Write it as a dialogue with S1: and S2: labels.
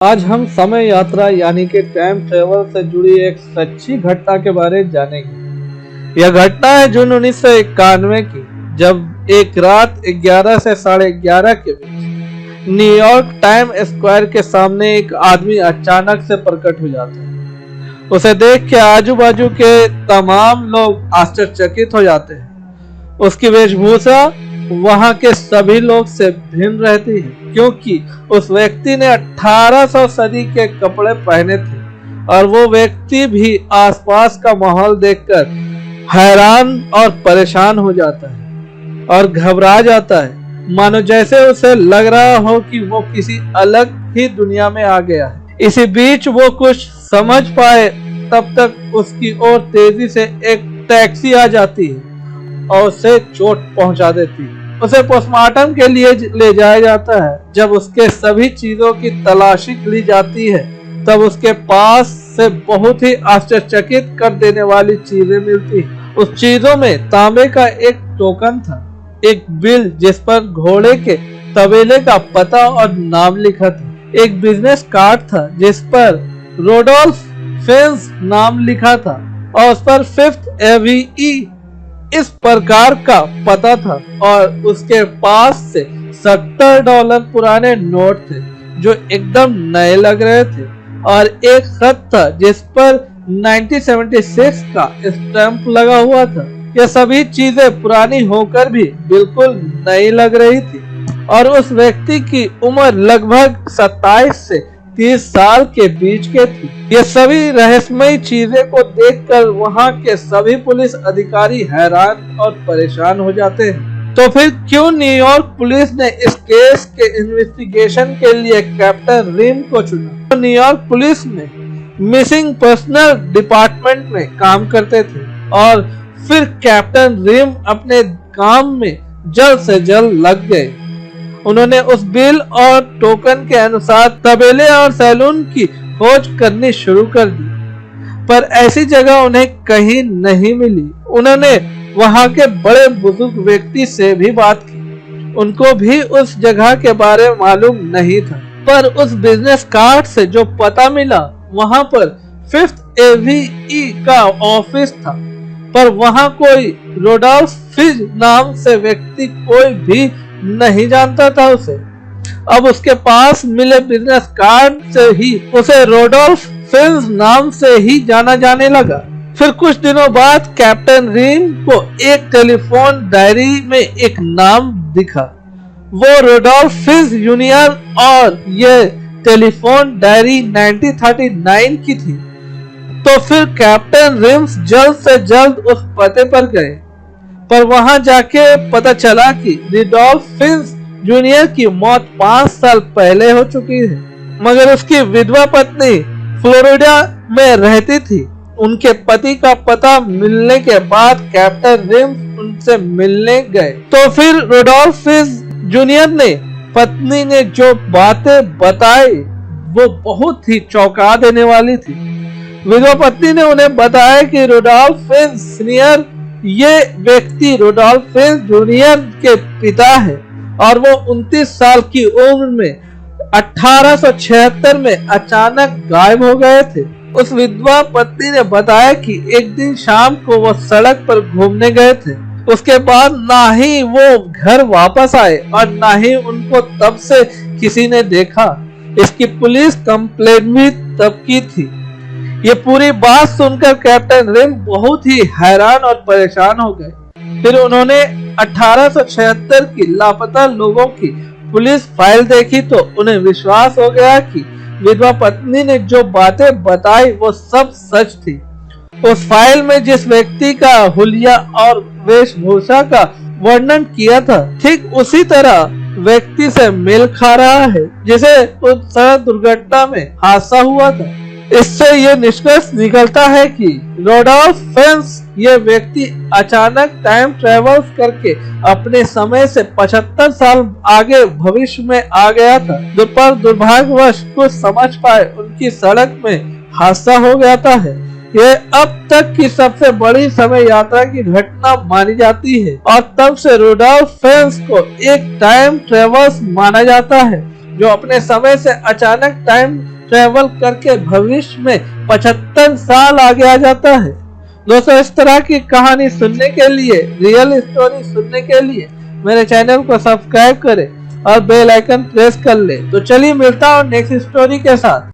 S1: आज हम समय यात्रा यानी कि टाइम ट्रेवल से जुड़ी एक सच्ची घटना के बारे में जानेंगे। यह घटना है जून 1991 की, जब एक रात 11 से 11:30 के बीच न्यूयॉर्क टाइम स्क्वायर के सामने एक आदमी अचानक से प्रकट हो जाता है। उसे देख के आजू बाजू के तमाम लोग आश्चर्यचकित हो जाते हैं। उसकी वेशभूषा वहां के सभी लोग से भिन्न रहती है, क्योंकि उस व्यक्ति ने 1800 सदी के कपड़े पहने थे और वो व्यक्ति भी आसपास का माहौल देखकर हैरान और परेशान हो जाता है और घबरा जाता है, मानो जैसे उसे लग रहा हो कि वो किसी अलग ही दुनिया में आ गया है। इसी बीच वो कुछ समझ पाए तब तक उसकी ओर तेजी से एक टैक्सी आ जाती है और उसे चोट पहुंचा देती है। उसे पोस्टमार्टम के लिए ले जाया जाता है। जब उसके सभी चीजों की तलाशी ली जाती है तब उसके पास से बहुत ही आश्चर्यचकित कर देने वाली चीजें मिलती हैं। उस चीजों में तांबे का एक टोकन था, एक बिल जिस पर घोड़े के तबेले का पता और नाम लिखा था, एक बिजनेस कार्ड था जिस पर रोडोल्फ फेंस नाम लिखा था और उस पर 5th एवीई इस प्रकार का पता था, और उसके पास से $70 पुराने नोट थे जो एकदम नए लग रहे थे, और एक खत था जिस पर 1976 का स्टैंप लगा हुआ था। ये सभी चीजें पुरानी होकर भी बिल्कुल नई लग रही थी और उस व्यक्ति की उम्र लगभग 27 से 30 साल के बीच के थी। ये सभी रहस्यमयी चीजें को देखकर वहां के सभी पुलिस अधिकारी हैरान और परेशान हो जाते हैं। तो फिर क्यों न्यूयॉर्क पुलिस ने इस केस के इन्वेस्टिगेशन के लिए कैप्टन रिम को चुना? तो न्यूयॉर्क पुलिस में मिसिंग पर्सनल डिपार्टमेंट में काम करते थे और फिर कैप्टन रिम अपने काम में जल्द से जल्द लग गए। उन्होंने उस बिल और टोकन के अनुसार तबेले और सैलून की खोज करनी शुरू कर दी, पर ऐसी जगह उन्हें कहीं नहीं मिली। उन्होंने वहां के बड़े बुजुर्ग व्यक्ति से भी बात की, उनको भी उस जगह के बारे में मालूम नहीं था, पर उस बिजनेस कार्ड से जो पता मिला वहां पर 5th एवीई का ऑफिस था, पर वहां कोई रोडोल्फ फिंच नाम से व्यक्ति कोई भी नहीं जानता था उसे। अब उसके पास मिले बिजनेस कार्ड से ही उसे रोडोल्फ फिंच नाम से ही जाना जाने लगा। फिर कुछ दिनों बाद कैप्टन रिम को एक टेलीफोन डायरी में एक नाम दिखा, वो रोडोल्फ फिंच जूनियर, और ये टेलीफोन डायरी 1939 की थी। तो फिर कैप्टन रिम्स जल्द से जल्द उस पते पर गए, पर वहां जाके पता चला कि रोडोल्फ फिंच जूनियर की मौत 5 साल पहले हो चुकी है, मगर उसकी विधवा पत्नी फ्लोरिडा में रहती थी। उनके पति का पता मिलने के बाद कैप्टन रिम्स उनसे मिलने गए। तो फिर रोडोल्फ फिंच जूनियर ने पत्नी ने जो बातें बताई वो बहुत ही चौंका देने वाली थी। विधवा पत्नी ने उन्हें बताया कि रोडोल्फ फिंच सीनियर, ये व्यक्ति रोडोल्फ फिंच जूनियर के पिता है और वो 29 साल की उम्र में 1876 में अचानक गायब हो गए थे। उस विधवा पत्नी ने बताया कि एक दिन शाम को वो सड़क पर घूमने गए थे, उसके बाद ना ही वो घर वापस आए और ना ही उनको तब से किसी ने देखा। इसकी पुलिस कंप्लेंट भी तब की थी। ये पूरी बात सुनकर कैप्टन रिम बहुत ही हैरान और परेशान हो गए। फिर उन्होंने 1876 की लापता लोगों की पुलिस फाइल देखी तो उन्हें विश्वास हो गया कि विधवा पत्नी ने जो बातें बताई वो सब सच थी। उस फाइल में जिस व्यक्ति का हुलिया और वेशभूषा का वर्णन किया था, ठीक उसी तरह व्यक्ति से मेल खा रहा है जिसे उस सड़क दुर्घटना में हादसा हुआ था। इससे यह निष्कर्ष निकलता है कि रोडोल्फ फिंच ये व्यक्ति अचानक टाइम ट्रेवल करके अपने समय से 75 साल आगे भविष्य में आ गया था, पर दुर्भाग्यवश कुछ समझ पाए उनकी सड़क में हादसा हो जाता है। यह अब तक की सबसे बड़ी समय यात्रा की घटना मानी जाती है और तब से रोडोल्फ फिंच को एक टाइम ट्रेवल्स माना जाता है जो अपने समय से अचानक टाइम ट्रेवल करके भविष्य में 75 साल आगे आ जाता है। दोस्तों, इस तरह की कहानी सुनने के लिए, रियल स्टोरी सुनने के लिए मेरे चैनल को सब्सक्राइब करें और बेल आइकन प्रेस कर ले। तो चलिए मिलता हूँ नेक्स्ट स्टोरी के साथ।